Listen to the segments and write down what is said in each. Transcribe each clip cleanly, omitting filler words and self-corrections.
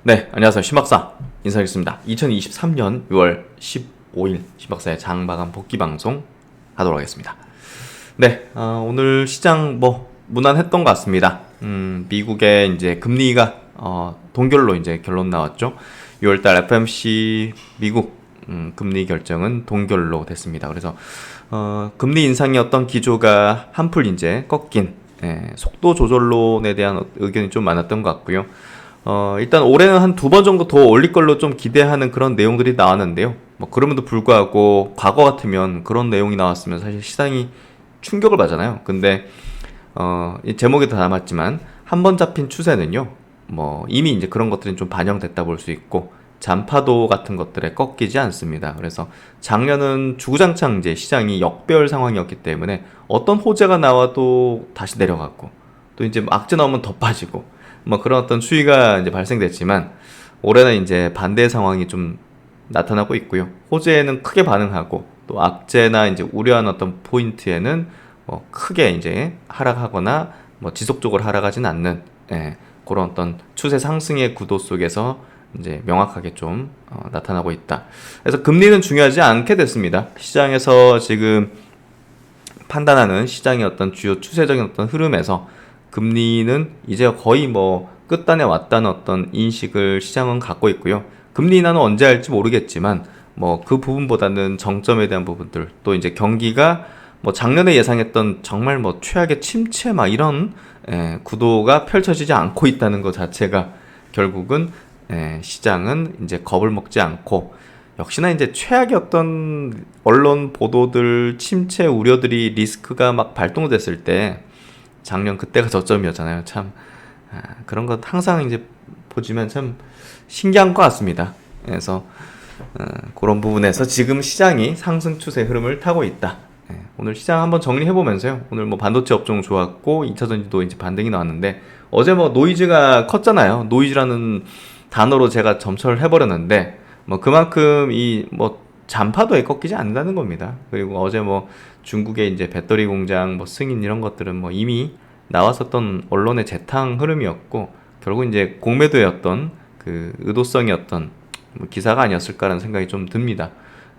네, 안녕하세요. 심박사 인사드리겠습니다. 2023년 6월 15일 심박사의 장마감 복귀 방송 하도록 하겠습니다. 네, 오늘 시장 무난했던 것 같습니다. 미국의 이제 금리가 동결로 이제 결론 나왔죠. 6월달 FOMC 미국 금리 결정은 동결로 됐습니다. 그래서 금리 인상의 어떤 기조가 한풀 이제 꺾인 속도 조절론에 대한 의견이 좀 많았던 것 같고요. 일단 올해는 한 2번 정도 더 올릴 걸로 좀 기대하는 그런 내용들이 나왔는데요. 그럼에도 불구하고 과거 같으면 그런 내용이 나왔으면 사실 시장이 충격을 받잖아요. 근데 이 제목에도 담았지만 한 번 잡힌 추세는요. 이미 이제 그런 것들이 좀 반영됐다 볼 수 있고 잔파도 같은 것들에 꺾이지 않습니다. 그래서 작년은 주구장창 이제 시장이 역배열 상황이었기 때문에 어떤 호재가 나와도 다시 내려갔고 또 이제 악재 나오면 더 빠지고 그런 어떤 추이가 이제 발생됐지만 올해는 이제 반대 상황이 좀 나타나고 있고요. 호재에는 크게 반응하고 또 악재나 이제 우려한 어떤 포인트에는 크게 이제 하락하거나 지속적으로 하락하진 않는 그런 어떤 추세 상승의 구도 속에서 이제 명확하게 좀 나타나고 있다. 그래서 금리는 중요하지 않게 됐습니다. 시장에서 지금 판단하는 시장의 어떤 주요 추세적인 어떤 흐름에서 금리는 이제 거의 끝단에 왔다는 어떤 인식을 시장은 갖고 있고요. 금리 인하는 언제 할지 모르겠지만 그 부분보다는 정점에 대한 부분들 또 이제 경기가 작년에 예상했던 정말 최악의 침체 이런 구도가 펼쳐지지 않고 있다는 것 자체가 결국은 시장은 이제 겁을 먹지 않고 역시나 이제 최악의 어떤 언론 보도들 침체 우려들이 리스크가 발동됐을 때 작년 그때가 저점이었잖아요. 참 그런 것 항상 이제 보지만 참 신기한 것 같습니다. 그래서 그런 부분에서 지금 시장이 상승 추세 흐름을 타고 있다. 오늘 시장 한번 정리해보면서요. 오늘 반도체 업종 좋았고 2차전지도 이제 반등이 나왔는데 어제 노이즈가 컸잖아요. 노이즈라는 단어로 제가 점철을 해버렸는데 그만큼 이 잔파도에 꺾이지 않는다는 겁니다. 그리고 어제 중국의 이제 배터리 공장 승인 이런 것들은 이미 나왔었던 언론의 재탕 흐름이었고 결국 이제 공매도였던 그 의도성이었던 기사가 아니었을까라는 생각이 좀 듭니다.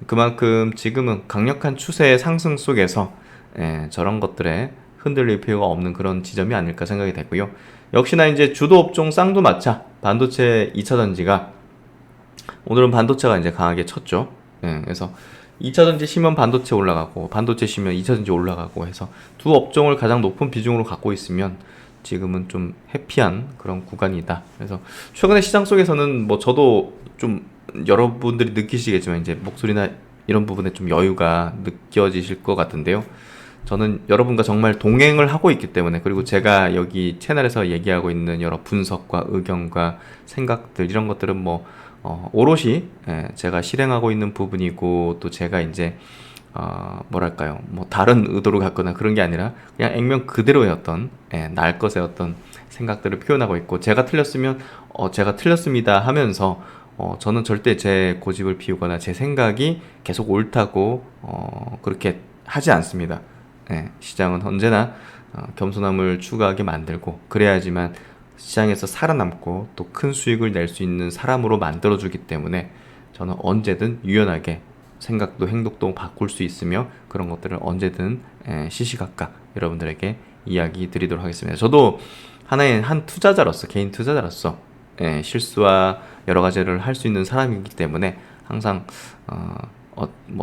그만큼 지금은 강력한 추세의 상승 속에서 저런 것들에 흔들릴 필요가 없는 그런 지점이 아닐까 생각이 되고요. 역시나 이제 주도 업종 쌍두마차 반도체 2차전지가 오늘은 반도체가 이제 강하게 쳤죠. 그래서 2차전지 쉬면 반도체 올라가고 반도체 쉬면 2차전지 올라가고 해서 두 업종을 가장 높은 비중으로 갖고 있으면 지금은 좀 해피한 그런 구간이다. 그래서 최근에 시장 속에서는 저도 좀 여러분들이 느끼시겠지만 이제 목소리나 이런 부분에 좀 여유가 느껴지실 것 같은데요. 저는 여러분과 정말 동행을 하고 있기 때문에 그리고 제가 여기 채널에서 얘기하고 있는 여러 분석과 의견과 생각들 이런 것들은 오롯이 제가 실행하고 있는 부분이고 또 제가 이제 뭐랄까요 다른 의도로 갖거나 그런 게 아니라 그냥 액면 그대로의 어떤 날 것의 어떤 생각들을 표현하고 있고 제가 틀렸으면 제가 틀렸습니다 하면서 저는 절대 제 고집을 피우거나 제 생각이 계속 옳다고 그렇게 하지 않습니다. 시장은 언제나 겸손함을 추구하게 만들고 그래야지만 시장에서 살아남고 또 큰 수익을 낼 수 있는 사람으로 만들어주기 때문에 저는 언제든 유연하게 생각도 행동도 바꿀 수 있으며 그런 것들을 언제든 시시각각 여러분들에게 이야기 드리도록 하겠습니다. 저도 하나의 한 투자자로서 개인 투자자로서 실수와 여러 가지를 할 수 있는 사람이기 때문에 항상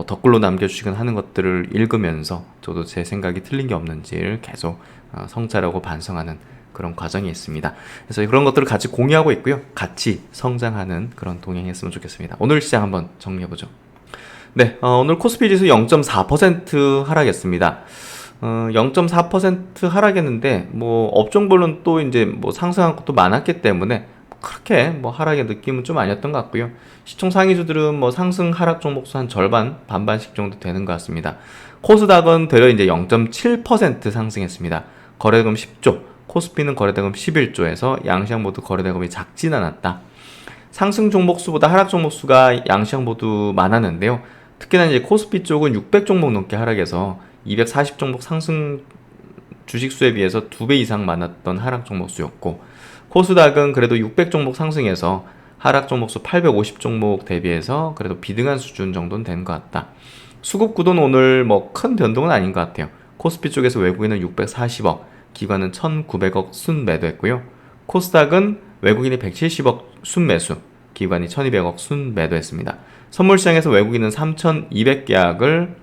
댓글로 남겨주시거나 하는 것들을 읽으면서 저도 제 생각이 틀린 게 없는지를 계속 성찰하고 반성하는 그런 과정이 있습니다. 그래서 그런 것들을 같이 공유하고 있고요. 같이 성장하는 그런 동행했으면 좋겠습니다. 오늘 시장 한번 정리해보죠. 네, 오늘 코스피 지수 0.4% 하락했습니다. 0.4% 하락했는데 업종별로는 또 이제 상승한 것도 많았기 때문에 그렇게 하락의 느낌은 좀 아니었던 것 같고요. 시총 상위주들은 상승 하락 종목수 한 절반 반반씩 정도 되는 것 같습니다. 코스닥은 되려 이제 0.7% 상승했습니다. 거래대금 10조, 코스피는 거래대금 11조에서 양시장 모두 거래대금이 작진 않았다. 상승 종목수보다 하락 종목수가 양시장 모두 많았는데요. 특히나 이제 코스피 쪽은 600 종목 넘게 하락해서 240 종목 상승 주식수에 비해서 2배 이상 많았던 하락 종목수였고 코스닥은 그래도 600 종목 상승해서 하락 종목수 850 종목 대비해서 그래도 비등한 수준 정도는 된 것 같다. 수급 구도는 오늘 뭐 큰 변동은 아닌 것 같아요. 코스피 쪽에서 외국인은 640억, 기관은 1900억 순매도했고요. 코스닥은 외국인이 170억 순매수, 기관이 1200억 순매도했습니다. 선물시장에서 외국인은 3200계약을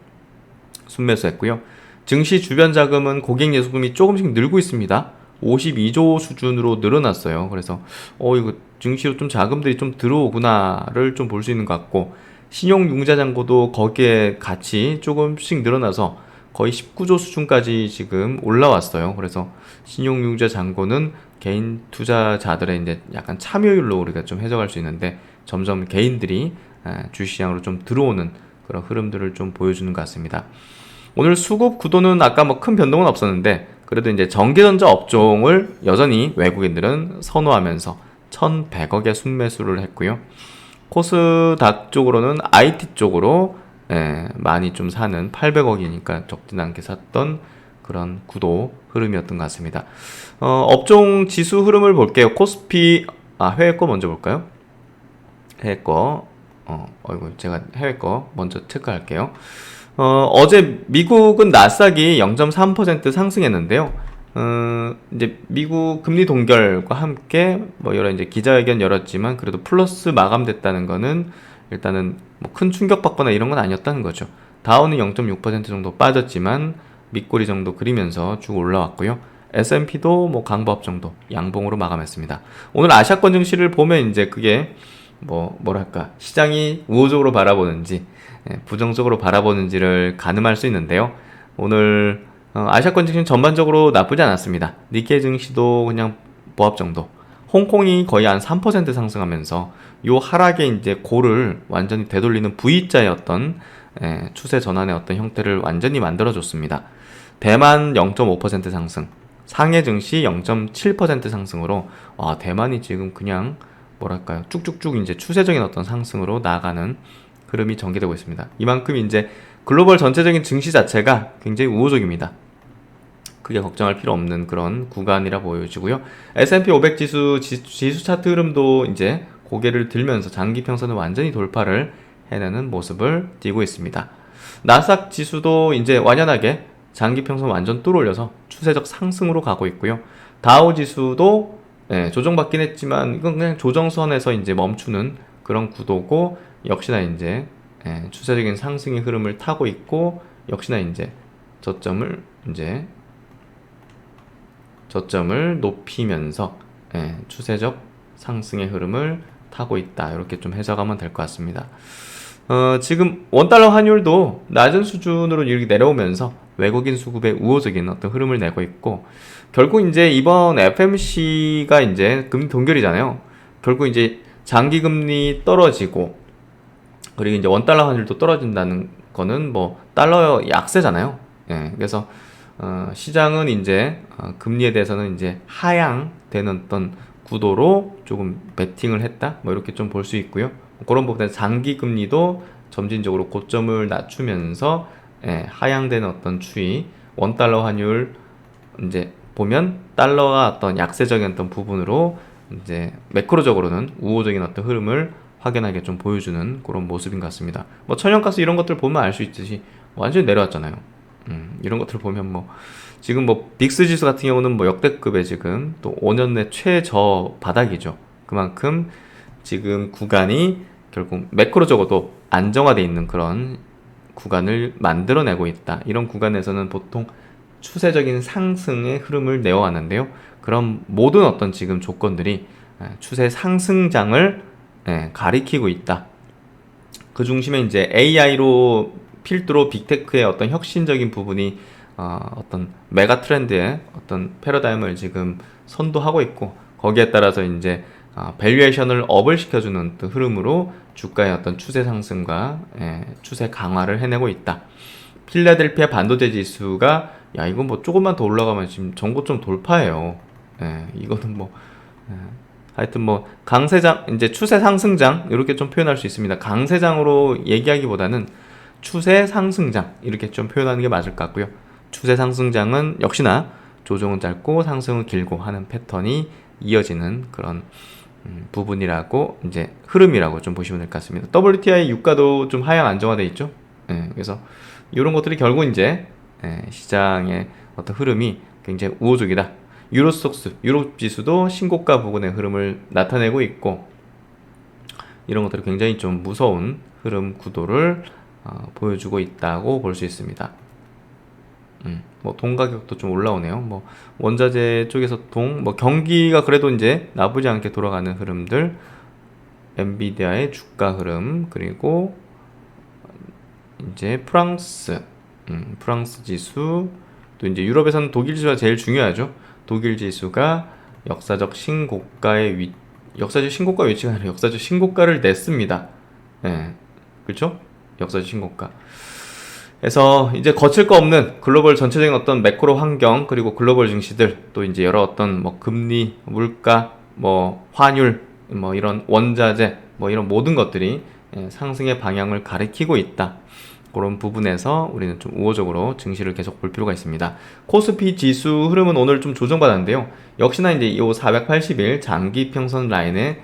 순매수했고요. 증시 주변 자금은 고객 예수금이 조금씩 늘고 있습니다. 52조 수준으로 늘어났어요. 그래서 이거 증시로 좀 자금들이 좀 들어오구나를 좀 볼 수 있는 것 같고, 신용융자 잔고도 거기에 같이 조금씩 늘어나서 거의 19조 수준까지 지금 올라왔어요. 그래서 신용융자 잔고는 개인 투자자들의 이제 약간 참여율로 우리가 좀 해석할 수 있는데, 점점 개인들이 주시장으로 좀 들어오는 그런 흐름들을 좀 보여주는 것 같습니다. 오늘 수급 구도는 아까 뭐 큰 변동은 없었는데, 그래도 이제 전기전자 업종을 여전히 외국인들은 선호하면서 1100억의 순매수를 했고요. 코스닥 쪽으로는 IT 쪽으로 많이 좀 사는 800억이니까 적진 않게 샀던 그런 구도 흐름이었던 것 같습니다. 업종 지수 흐름을 볼게요. 코스피, 해외 거 먼저 볼까요? 해외 거, 제가 해외 거 먼저 체크할게요. 어제 미국은 나스닥이 0.3% 상승했는데요. 이제 미국 금리 동결과 함께 뭐 여러 이제 기자회견 열었지만 그래도 플러스 마감됐다는 거는 일단은 뭐 큰 충격받거나 이런 건 아니었다는 거죠. 다우는 0.6% 정도 빠졌지만 밑꼬리 정도 그리면서 쭉 올라왔고요. S&P도 뭐 강보합 정도 양봉으로 마감했습니다. 오늘 아시아권 증시를 보면 이제 그게 뭐랄까 시장이 우호적으로 바라보는지 부정적으로 바라보는지를 가늠할 수 있는데요. 오늘 아시아권 증시는 전반적으로 나쁘지 않았습니다. 니케이 증시도 그냥 보합 정도. 홍콩이 거의 한 3% 상승하면서 요 하락의 이제 고를 완전히 되돌리는 V자의 추세 전환의 형태를 완전히 만들어줬습니다. 대만 0.5% 상승, 상해 증시 0.7% 상승으로 대만이 지금 그냥 뭐랄까요 쭉쭉쭉 이제 추세적인 상승으로 나아가는 흐름이 전개되고 있습니다. 이만큼 이제 글로벌 전체적인 증시 자체가 굉장히 우호적입니다. 크게 걱정할 필요 없는 그런 구간이라 보여지고요. S&P 500 지수 차트 흐름도 이제 고개를 들면서 장기 평선을 완전히 돌파를 해내는 모습을 띠고 있습니다. 나스닥 지수도 이제 완연하게 장기 평선 완전 뚫어올려서 추세적 상승으로 가고 있고요. 다우 지수도 조정받긴 했지만 이건 그냥 조정선에서 이제 멈추는 그런 구도고, 역시나 이제 추세적인 상승의 흐름을 타고 있고, 역시나 이제 저점을 높이면서 추세적 상승의 흐름을 타고 있다. 이렇게 좀 해석하면 될 것 같습니다. 지금 원달러 환율도 낮은 수준으로 이렇게 내려오면서 외국인 수급의 우호적인 흐름을 내고 있고, 결국 이제 이번 FMC가 이제 금리 동결이잖아요. 결국 이제 장기 금리 떨어지고, 그리고 이제 원달러 환율도 떨어진다는 거는 뭐 달러 약세잖아요. 그래서 시장은 이제 금리에 대해서는 이제 하향되는 구도로 조금 베팅을 했다, 뭐 이렇게 좀 볼 수 있고요. 그런 부분에서 장기 금리도 점진적으로 고점을 낮추면서 하향되는 추이, 원달러 환율 이제 보면 달러가 약세적인 부분으로 이제 매크로적으로는 우호적인 흐름을 확연하게 좀 보여주는 그런 모습인 것 같습니다. 뭐 천연가스 이런 것들 보면 알 수 있듯이 완전히 내려왔잖아요. 이런 것들 보면 지금 빅스 지수 같은 경우는 역대급의 지금 또 5년 내 최저 바닥이죠. 그만큼 지금 구간이 결국 매크로적으로도 안정화되어 있는 그런 구간을 만들어내고 있다. 이런 구간에서는 보통 추세적인 상승의 흐름을 내어왔는데요. 그런 모든 지금 조건들이 추세 상승장을 가리키고 있다. 그 중심에 이제 AI로 필두로 빅테크의 혁신적인 부분이 메가 트렌드의 패러다임을 지금 선도하고 있고, 거기에 따라서 이제 밸류에이션을 업을 시켜주는 흐름으로 주가의 추세 상승과 추세 강화를 해내고 있다. 필라델피아 반도체 지수가 이건 조금만 더 올라가면 지금 전고점 돌파해요. 이거는 하여튼 강세장, 이제 추세 상승장 이렇게 좀 표현할 수 있습니다. 강세장으로 얘기하기보다는 추세 상승장 이렇게 좀 표현하는 게 맞을 것 같고요. 추세 상승장은 역시나 조정은 짧고 상승은 길고 하는 패턴이 이어지는 그런 부분이라고 이제 흐름이라고 좀 보시면 될 것 같습니다. WTI 유가도 좀 하향 안정화돼 있죠. 그래서 이런 것들이 결국 이제 시장의 어떤 흐름이 굉장히 우호적이다. 유로스톡스, 유럽 지수도 신고가 부근의 흐름을 나타내고 있고, 이런 것들이 굉장히 좀 무서운 흐름 구도를 보여주고 있다고 볼 수 있습니다. 뭐 동 가격도 좀 올라오네요. 뭐 원자재 쪽에서 뭐 경기가 그래도 이제 나쁘지 않게 돌아가는 흐름들, 엔비디아의 주가 흐름, 그리고 이제 프랑스 지수, 또 이제 유럽에서는 독일 지수가 제일 중요하죠. 독일 지수가 역사적 신고가 위치가 아니라 역사적 신고가를 냈습니다. 그렇죠? 역사적 신고가. 그래서 이제 거칠 거 없는 글로벌 전체적인 어떤 매크로 환경, 그리고 글로벌 증시들, 또 이제 여러 어떤 뭐 금리, 물가, 뭐 환율, 뭐 이런 원자재, 뭐 이런 모든 것들이 상승의 방향을 가리키고 있다. 그런 부분에서 우리는 좀 우호적으로 증시를 계속 볼 필요가 있습니다. 코스피 지수 흐름은 오늘 좀 조정받았는데요. 역시나 이제 이 480일 장기 평선 라인의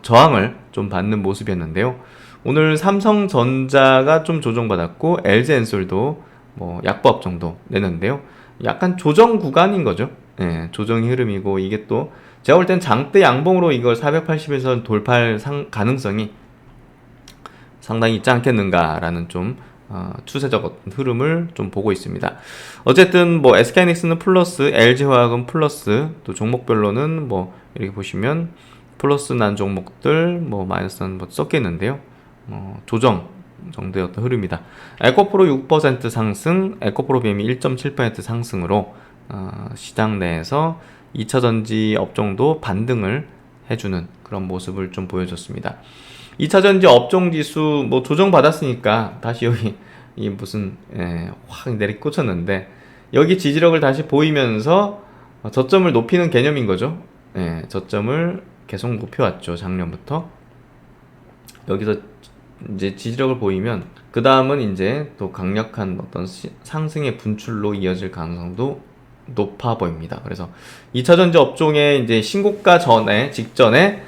저항을 좀 받는 모습이었는데요. 오늘 삼성전자가 좀 조정받았고, LG엔솔도 뭐 약보합 정도 내는데요. 약간 조정 구간인 거죠. 조정의 흐름이고, 이게 또 제가 볼 땐 장대 양봉으로 이걸 480에서 돌파할 가능성이 상당히 있지 않겠는가라는 좀 추세적 흐름을 좀 보고 있습니다. 어쨌든 뭐 SK하이닉스는 플러스, LG화학은 플러스, 또 종목별로는 뭐 이렇게 보시면 플러스 난 종목들, 뭐 마이너스 난 뭐 섞여 있는데요. 조정 정도의 어떤 흐름이다. 에코프로 6% 상승, 에코프로 BM이 1.7% 상승으로 시장 내에서 2차전지 업종도 반등을 해주는 그런 모습을 좀 보여줬습니다. 2차전지 업종 지수 뭐 조정 받았으니까 다시 여기 이 무슨 확 내리꽂혔는데, 여기 지지력을 다시 보이면서 저점을 높이는 개념인 거죠. 저점을 계속 높여왔죠, 작년부터. 여기서 이제 지지력을 보이면 그 다음은 이제 또 강력한 어떤 상승의 분출로 이어질 가능성도 높아 보입니다. 그래서 2차전지 업종의 이제 신고가 직전에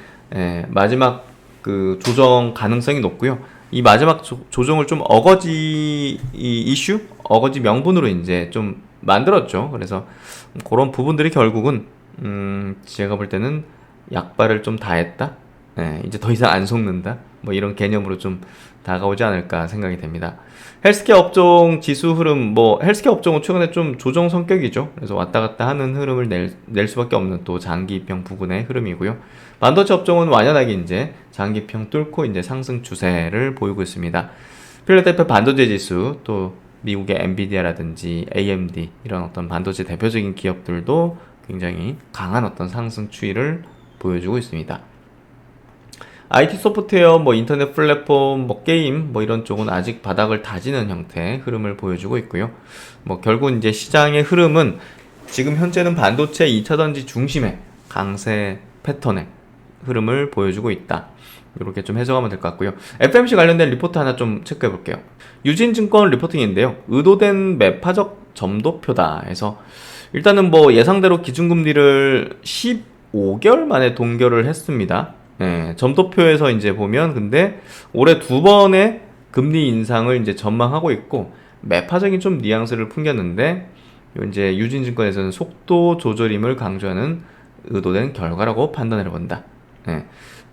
마지막 그 조정 가능성이 높고요. 이 마지막 조정을 좀 어거지 어거지 명분으로 이제 좀 만들었죠. 그래서 그런 부분들이 결국은 제가 볼 때는 약발을 좀 다 했다. 이제 더 이상 안 속는다. 뭐 이런 개념으로 좀 다가오지 않을까 생각이 됩니다. 헬스케어 업종 지수 흐름, 뭐 헬스케어 업종은 최근에 좀 조정 성격이죠. 그래서 왔다 갔다 하는 흐름을 낼 수밖에 없는 또 장기평 부근의 흐름이고요. 반도체 업종은 완연하게 이제 장기평 뚫고 이제 상승 추세를 보이고 있습니다. 필라델피아 반도체 지수, 또 미국의 엔비디아라든지 AMD 이런 어떤 반도체 대표적인 기업들도 굉장히 강한 어떤 상승 추이를 보여주고 있습니다. IT 소프트웨어, 뭐 인터넷 플랫폼, 뭐 게임, 뭐 이런 쪽은 아직 바닥을 다지는 형태의 흐름을 보여주고 있고요. 뭐 결국 이제 시장의 흐름은 지금 현재는 반도체 2차전지 중심의 강세 패턴의 흐름을 보여주고 있다. 이렇게 좀 해석하면 될 것 같고요. FMC 관련된 리포트 하나 좀 체크해 볼게요. 유진증권 리포팅인데요. 의도된 매파적 점도표다 해서, 일단은 뭐 예상대로 기준금리를 15개월 만에 동결을 했습니다. 점도표에서 이제 보면 근데 올해 2번의 금리 인상을 이제 전망하고 있고, 매파적인 좀 뉘앙스를 풍겼는데, 이제 유진증권에서는 속도 조절임을 강조하는 의도된 결과라고 판단을 해본다.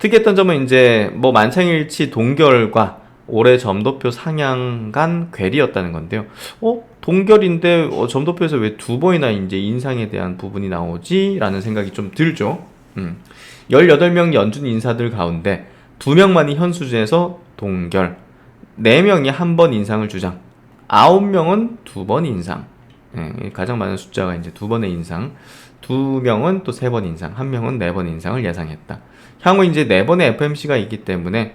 특이했던 점은 이제 뭐 만창일치 동결과 올해 점도표 상향 간 괴리였다는 건데요. 동결인데 점도표에서 왜 2번이나 이제 인상에 대한 부분이 나오지? 라는 생각이 좀 들죠. 18명 연준 인사들 가운데 2명만이 현 수준에서 동결, 4명이 한 번 인상을 주장, 9명은 2번 인상. 가장 많은 숫자가 이제 2번의 인상, 2명은 또 3번 인상, 1명은 4번 인상을 예상했다. 향후 이제 4번의 FMC가 있기 때문에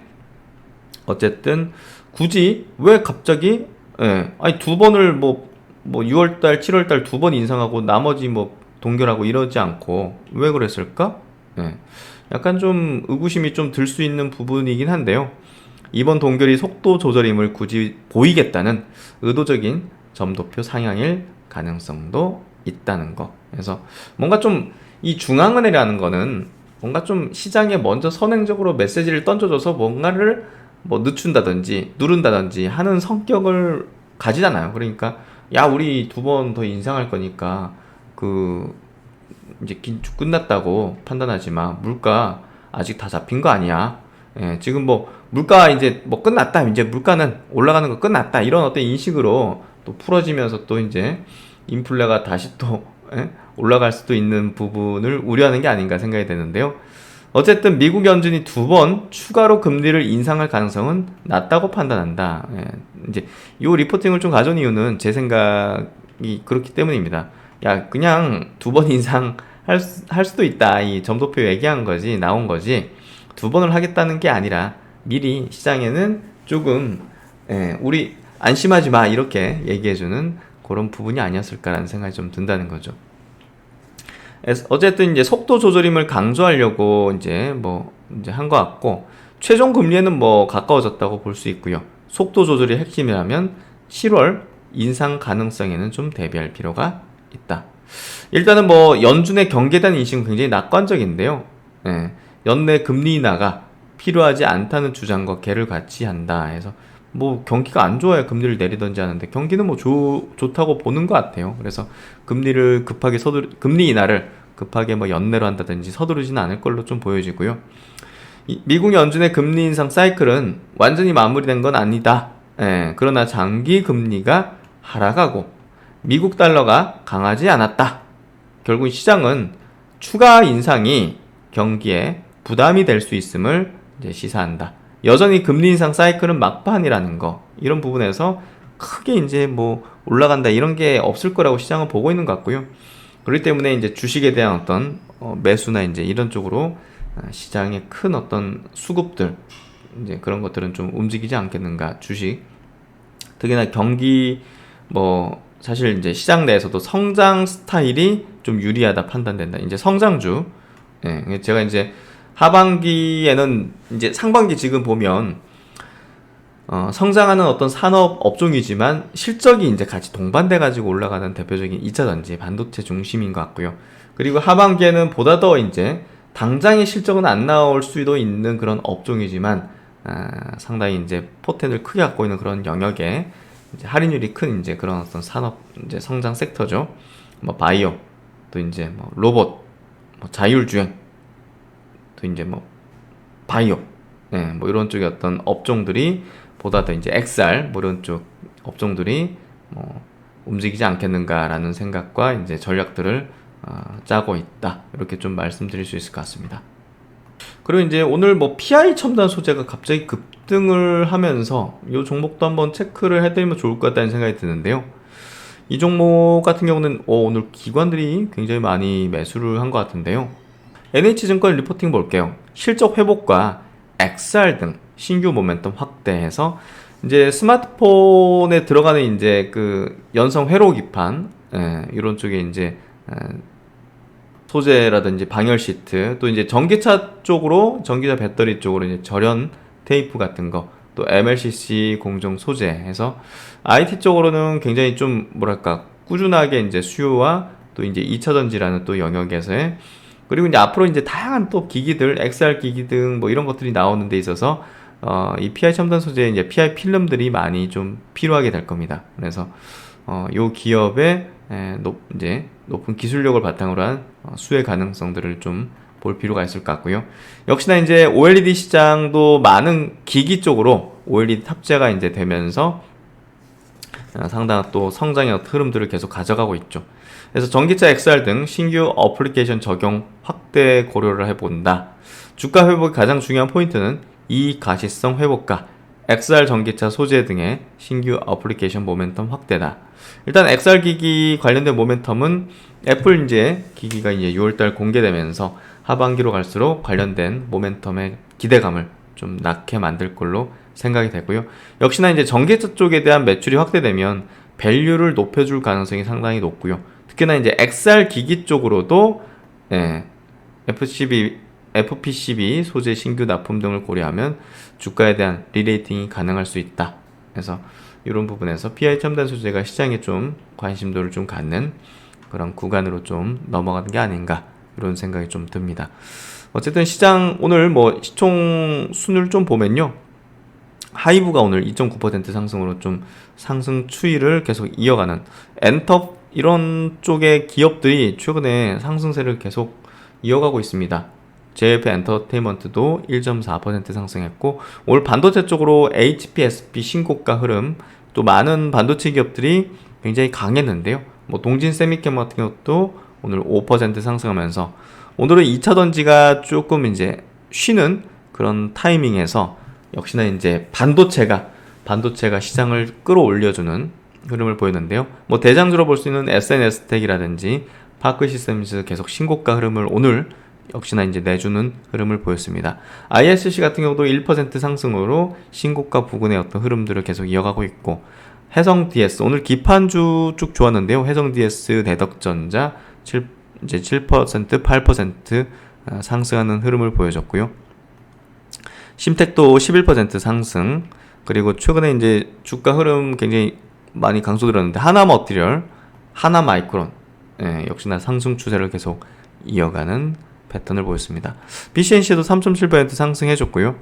어쨌든 굳이 왜 갑자기 아니 2번을 뭐 6월달, 7월달 2번 인상하고 나머지 뭐 동결하고 이러지 않고 왜 그랬을까? 약간 좀 의구심이 좀 들 수 있는 부분이긴 한데요. 이번 동결이 속도 조절임을 굳이 보이겠다는 의도적인 점도표 상향일 가능성도 있다는 거. 그래서 뭔가 좀 이 중앙은행이라는 거는 뭔가 좀 시장에 먼저 선행적으로 메시지를 던져줘서 뭔가를 뭐 늦춘다든지 누른다든지 하는 성격을 가지잖아요. 그러니까 야 우리 2번 더 인상할 거니까 그 이제 긴축 끝났다고 판단하지만 물가 아직 다 잡힌 거 아니야. 예, 지금 뭐 물가 이제 뭐 끝났다. 이제 물가는 올라가는 거 끝났다. 이런 어떤 인식으로 또 풀어지면서 또 이제 인플레가 다시 또 올라갈 수도 있는 부분을 우려하는 게 아닌가 생각이 되는데요. 어쨌든 미국 연준이 2번 추가로 금리를 인상할 가능성은 낮다고 판단한다. 예, 이제 이 리포팅을 좀 가져온 이유는 제 생각이 그렇기 때문입니다. 야 그냥 2번 인상할 수도 있다. 이 점도표 얘기한 거지 나온 거지 2번을 하겠다는 게 아니라 미리 시장에는 조금 우리 안심하지 마 이렇게 얘기해주는 그런 부분이 아니었을까라는 생각이 좀 든다는 거죠. 어쨌든 이제 속도 조절임을 강조하려고 이제 한 것 같고 최종 금리에는 뭐 가까워졌다고 볼 수 있고요. 속도 조절이 핵심이라면 7월 인상 가능성에는 좀 대비할 필요가 있다. 일단은 뭐 연준의 경기에 대한 인식은 굉장히 낙관적인데요. 연내 금리 인하가 필요하지 않다는 주장과 궤를 같이 한다 해서 뭐 경기가 안 좋아야 금리를 내리던지 하는데 경기는 뭐 좋다고 보는 것 같아요. 그래서 금리 인하를 급하게 뭐 연내로 한다든지 서두르지는 않을 걸로 좀 보여지고요. 미국 연준의 금리 인상 사이클은 완전히 마무리된 건 아니다. 그러나 장기 금리가 하락하고 미국 달러가 강하지 않았다. 결국 시장은 추가 인상이 경기에 부담이 될 수 있음을 이제 시사한다. 여전히 금리 인상 사이클은 막판이라는 거 이런 부분에서 크게 이제 뭐 올라간다 이런 게 없을 거라고 시장은 보고 있는 것 같고요. 그렇기 때문에 이제 주식에 대한 어떤 매수나 이제 이런 쪽으로 시장의 큰 어떤 수급들 이제 그런 것들은 좀 움직이지 않겠는가. 주식 특히나 경기 뭐 사실 이제 시장 내에서도 성장 스타일이 좀 유리하다 판단된다. 이제 성장주 제가 이제 하반기에는 이제 상반기 지금 보면 성장하는 어떤 산업 업종이지만 실적이 이제 같이 동반돼 가지고 올라가는 대표적인 2차전지 반도체 중심인 것 같고요. 그리고 하반기에는 보다 더 이제 당장의 실적은 안 나올 수도 있는 그런 업종이지만 상당히 이제 포텐을 크게 갖고 있는 그런 영역에 이제 할인율이 큰 이제 그런 어떤 산업 이제 성장 섹터죠. 뭐 바이오 또 이제 뭐 로봇 뭐 자율주행 또 이제 뭐 바이오 뭐 이런 쪽의 어떤 업종들이 보다 더 이제 XR 뭐 이런 쪽 업종들이 뭐 움직이지 않겠는가라는 생각과 이제 전략들을 짜고 있다. 이렇게 좀 말씀드릴 수 있을 것 같습니다. 그리고 이제 오늘 뭐 PI 첨단 소재가 갑자기 급등을 하면서 이 종목도 한번 체크를 해드리면 좋을 것 같다는 생각이 드는데요. 이 종목 같은 경우는 오늘 기관들이 굉장히 많이 매수를 한 것 같은데요. NH증권 리포팅 볼게요. 실적 회복과 XR 등 신규 모멘텀 확대해서 이제 스마트폰에 들어가는 이제 그 연성 회로 기판 이런 쪽에 이제 소재라든지 방열 시트 또 이제 전기차 쪽으로 전기차 배터리 쪽으로 이제 절연 테이프 같은 거 또 MLCC 공정 소재 해서 IT 쪽으로는 굉장히 좀 뭐랄까 꾸준하게 이제 수요와 또 이제 2차전지라는 또 영역에서의 그리고 이제 앞으로 이제 다양한 또 기기들, XR 기기 등 뭐 이런 것들이 나오는 데 있어서 이 PI 첨단 소재 이제 PI 필름들이 많이 좀 필요하게 될 겁니다. 그래서 요 기업의 이제 높은 기술력을 바탕으로 한 수혜 가능성들을 좀 볼 필요가 있을 것 같고요. 역시나 이제 OLED 시장도 많은 기기 쪽으로 OLED 탑재가 이제 되면서 상당한 또 성장의 흐름들을 계속 가져가고 있죠. 그래서 전기차 XR 등 신규 어플리케이션 적용 확대 고려를 해본다. 주가 회복의 가장 중요한 포인트는 이익 가시성 회복과 XR 전기차 소재 등의 신규 어플리케이션 모멘텀 확대다. 일단 XR 기기 관련된 모멘텀은 애플 이제 기기가 이제 6월달 공개되면서 하반기로 갈수록 관련된 모멘텀의 기대감을 좀 낳게 만들 걸로 생각이 되고요. 역시나 이제 전기차 쪽에 대한 매출이 확대되면 밸류를 높여줄 가능성이 상당히 높고요. 특히나 이제 XR 기기 쪽으로도 FPCB 소재 신규 납품 등을 고려하면 주가에 대한 리레이팅이 가능할 수 있다. 그래서 이런 부분에서 PI 첨단 소재가 시장에 좀 관심도를 좀 갖는 그런 구간으로 좀 넘어가는 게 아닌가 이런 생각이 좀 듭니다. 어쨌든 시장 오늘 뭐 시총 순을 좀 보면요. 하이브가 오늘 2.9% 상승으로 좀 상승 추이를 계속 이어가는 엔터 이런 쪽의 기업들이 최근에 상승세를 계속 이어가고 있습니다. JF 엔터테인먼트도 1.4% 상승했고 오늘 반도체 쪽으로 HPSP 신고가 흐름 또 많은 반도체 기업들이 굉장히 강했는데요. 뭐 동진 세미캠 같은 것도 오늘 5% 상승하면서 오늘은 2차 전지가 조금 이제 쉬는 그런 타이밍에서 역시나 이제 반도체가 시장을 끌어올려주는 흐름을 보였는데요. 뭐 대장주로 볼 수 있는 SNS텍이라든지 파크 시스템즈 계속 신고가 흐름을 오늘 역시나 이제 내주는 흐름을 보였습니다. ISC 같은 경우도 1% 상승으로 신고가 부근의 어떤 흐름들을 계속 이어가고 있고 해성 DS 오늘 기판주 쭉 좋았는데요. 해성 DS 대덕전자 이제 7% 8% 상승하는 흐름을 보여줬고요. 심텍도 11% 상승 그리고 최근에 이제 주가 흐름 굉장히 많이 강조드렸는데 하나머티리얼, 하나마이크론 역시나 상승 추세를 계속 이어가는 패턴을 보였습니다. BCNC도 3.7% 상승해줬고요.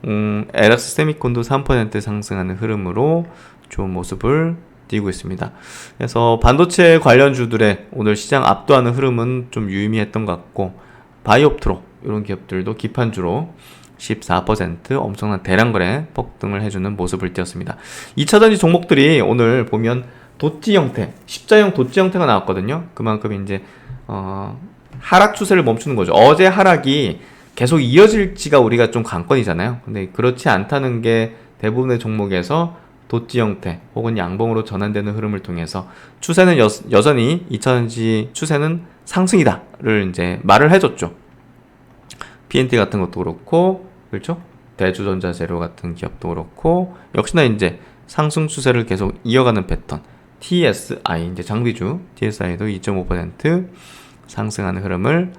LS 세미콘도 3% 상승하는 흐름으로 좋은 모습을 띄고 있습니다. 그래서 반도체 관련주들의 오늘 시장 압도하는 흐름은 좀 유의미했던 것 같고 바이옵트로 이런 기업들도 기판주로 14% 엄청난 대량거래 폭등을 해주는 모습을 띄었습니다. 2차전지 종목들이 오늘 보면 도치 형태, 십자형 도치 형태가 나왔거든요. 그만큼 이제 하락 추세를 멈추는 거죠. 어제 하락이 계속 이어질지가 우리가 좀 관건이잖아요. 근데 그렇지 않다는 게 대부분의 종목에서 도치 형태 혹은 양봉으로 전환되는 흐름을 통해서 추세는 여전히 2차전지 추세는 상승이다를 이제 말을 해줬죠. PNT 같은 것도 그렇고, 그렇죠? 대주전자 재료 같은 기업도 그렇고, 역시나 이제 상승 추세를 계속 이어가는 패턴. TSI, 이제 장비주, TSI도 2.5% 상승하는 흐름을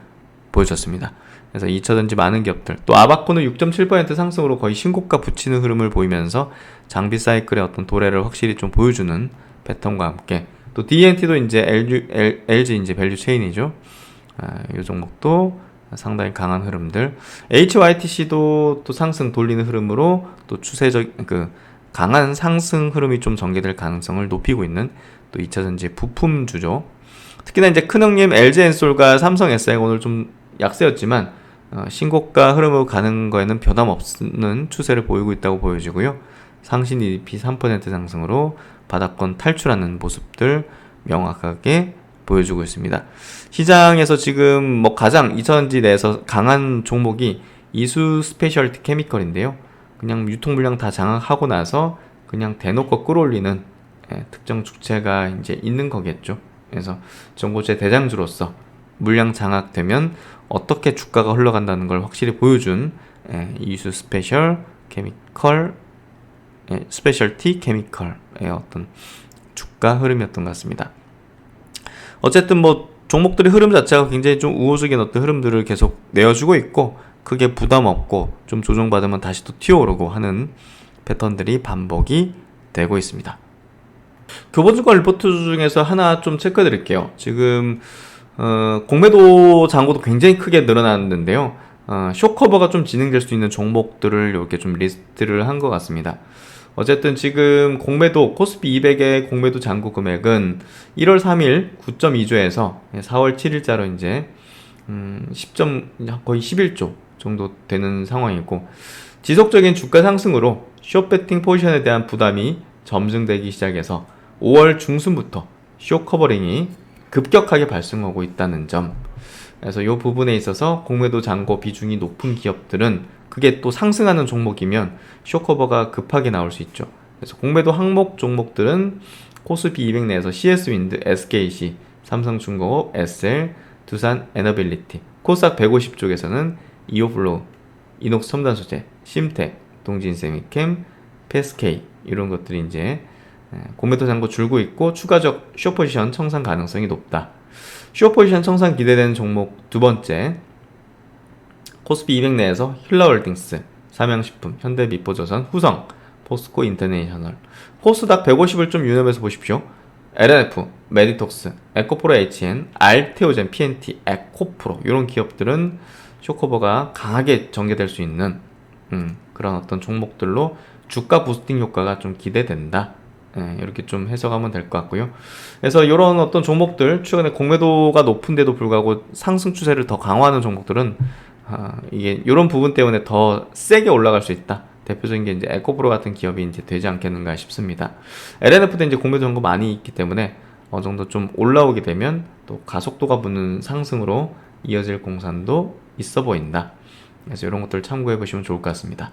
보여줬습니다. 그래서 2차전지 많은 기업들, 또 아바코는 6.7% 상승으로 거의 신고가 붙이는 흐름을 보이면서 장비 사이클의 어떤 도래를 확실히 좀 보여주는 패턴과 함께, 또 DNT도 이제 LG 이제 밸류 체인이죠. 이 종목도 상당히 강한 흐름들. HYTC도 또 상승 돌리는 흐름으로 또 추세적 강한 상승 흐름이 좀 전개될 가능성을 높이고 있는 또 2차전지 부품주죠. 특히나 이제 큰형님 LG엔솔과 삼성 SI가 오늘 좀 약세였지만 신고가 흐름으로 가는 거에는 변함없는 추세를 보이고 있다고 보여지고요. 상신 EDP 3% 상승으로 바닥권 탈출하는 모습들 명확하게 보여주고 있습니다. 시장에서 지금 뭐 가장 2차전지 내에서 강한 종목이 이수 스페셜티 케미컬인데요. 그냥 유통 물량 다 장악하고 나서 그냥 대놓고 끌어올리는 특정 주체가 이제 있는 거겠죠. 그래서 정보재 대장주로서 물량 장악되면 어떻게 주가가 흘러간다는 걸 확실히 보여준 이수 스페셜 케미컬 스페셜티 케미컬의 어떤 주가 흐름이었던 것 같습니다. 어쨌든 뭐 종목들의 흐름 자체가 굉장히 좀 우호적인 어떤 흐름들을 계속 내어주고 있고 크게 부담 없고 좀 조정받으면 다시 또 튀어오르고 하는 패턴들이 반복이 되고 있습니다. 교보증권 리포트 중에서 하나 좀 체크해 드릴게요. 지금 공매도 잔고도 굉장히 크게 늘어났는데요. 쇼커버가 좀 진행될 수 있는 종목들을 이렇게 좀 리스트를 한 것 같습니다. 어쨌든 지금 공매도 코스피 200의 공매도 잔고 금액은 1월 3일 9.2조에서 4월 7일자로 이제 거의 11조 정도 되는 상황이고 지속적인 주가 상승으로 숏배팅 포지션에 대한 부담이 점증되기 시작해서 5월 중순부터 숏 커버링이 급격하게 발생하고 있다는 점. 그래서 이 부분에 있어서 공매도 잔고 비중이 높은 기업들은 그게 또 상승하는 종목이면 숏커버가 급하게 나올 수 있죠. 그래서 공매도 항목 종목들은 코스피 200 내에서 CS윈드, SKC, 삼성중공업, SL, 두산 에너빌리티, 코스닥 150 쪽에서는 이오플로우, 이녹스 첨단소재, 심텍, 동진세미캠, 페스케이 이런 것들이 이제 공매도 잔고 줄고 있고 추가적 숏포지션 청산 가능성이 높다. 숏포지션 청산 기대되는 종목 두 번째 코스피 200 내에서 힐러홀딩스, 삼양식품, 현대미포조선, 후성, 포스코 인터내셔널, 코스닥 150을 좀 유념해서 보십시오. LNF, 메디톡스, 에코프로 HN, 알테오젠, PNT, 에코프로 이런 기업들은 쇼커버가 강하게 전개될 수 있는 그런 어떤 종목들로 주가 부스팅 효과가 좀 기대된다. 이렇게 좀 해석하면 될 것 같고요. 그래서 이런 어떤 종목들, 최근에 공매도가 높은데도 불구하고 상승 추세를 더 강화하는 종목들은 이게 이런 부분 때문에 더 세게 올라갈 수 있다. 대표적인 게 이제 에코프로 같은 기업이 이제 되지 않겠는가 싶습니다. LNF도 이제 공매도 정보 많이 있기 때문에 어느 정도 좀 올라오게 되면 또 가속도가 붙는 상승으로 이어질 공산도 있어 보인다. 그래서 이런 것들 참고해 보시면 좋을 것 같습니다.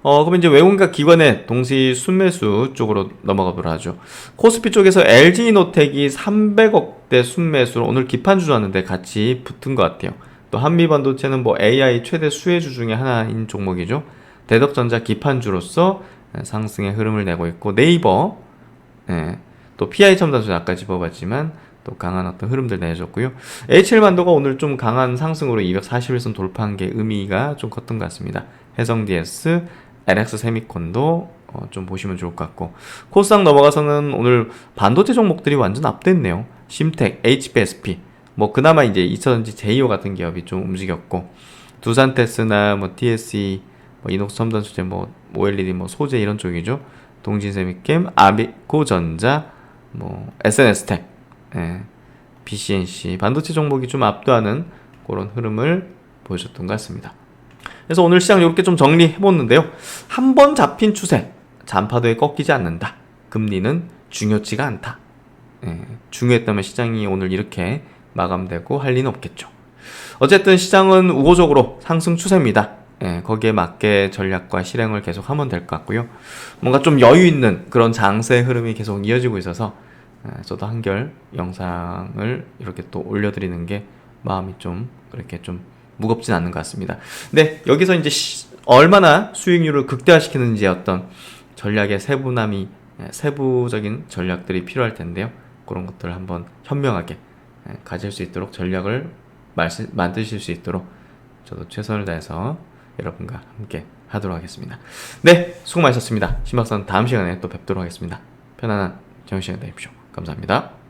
그럼 이제 외국인과 기관의 동시 순매수 쪽으로 넘어가 보도록 하죠. 코스피 쪽에서 LG이노텍이 300억대 순매수로 오늘 기판주 줬는데 같이 붙은 것 같아요. 또 한미반도체는 뭐 AI 최대 수혜주 중에 하나인 종목이죠. 대덕전자 기판주로서 상승의 흐름을 내고 있고, 네이버, 또 PI첨단소 아까 짚어봤지만 또 강한 어떤 흐름들 내줬고요. H7만도가 오늘 좀 강한 상승으로 241선 돌파한 게 의미가 좀 컸던 것 같습니다. 해성DS, LX세미콘도 좀 보시면 좋을 것 같고, 코스닥 넘어가서는 오늘 반도체 종목들이 완전 압도했네요. 심텍, HBSP, 뭐 그나마 이제 2차전지 제이오 같은 기업이 좀 움직였고, 두산테스나 뭐 TSE, 뭐 이녹스첨단소재, 뭐 OLED, 뭐 소재 이런 쪽이죠. 동진세미캠, 아비코전자, 뭐 SNS텍, BCNC 반도체 종목이 좀 압도하는 그런 흐름을 보여줬던 것 같습니다. 그래서 오늘 시장 이렇게 좀 정리해봤는데요. 한 번 잡힌 추세, 잔파도에 꺾이지 않는다. 금리는 중요치가 않다. 중요했다면 시장이 오늘 이렇게 마감되고 할 리는 없겠죠. 어쨌든 시장은 우호적으로 상승 추세입니다. 거기에 맞게 전략과 실행을 계속 하면 될 것 같고요. 뭔가 좀 여유 있는 그런 장세 흐름이 계속 이어지고 있어서 저도 한결 영상을 이렇게 또 올려드리는 게 마음이 좀 그렇게 좀 무겁진 않는 것 같습니다. 근데 여기서 이제 얼마나 수익률을 극대화시키는지 어떤 전략의 세부적인 전략들이 필요할 텐데요. 그런 것들을 한번 현명하게 가질 수 있도록 전략을 만드실 수 있도록 저도 최선을 다해서 여러분과 함께 하도록 하겠습니다. 네, 수고 많으셨습니다. 신박사는 다음 시간에 또 뵙도록 하겠습니다. 편안한 저녁 시간 되십시오. 감사합니다.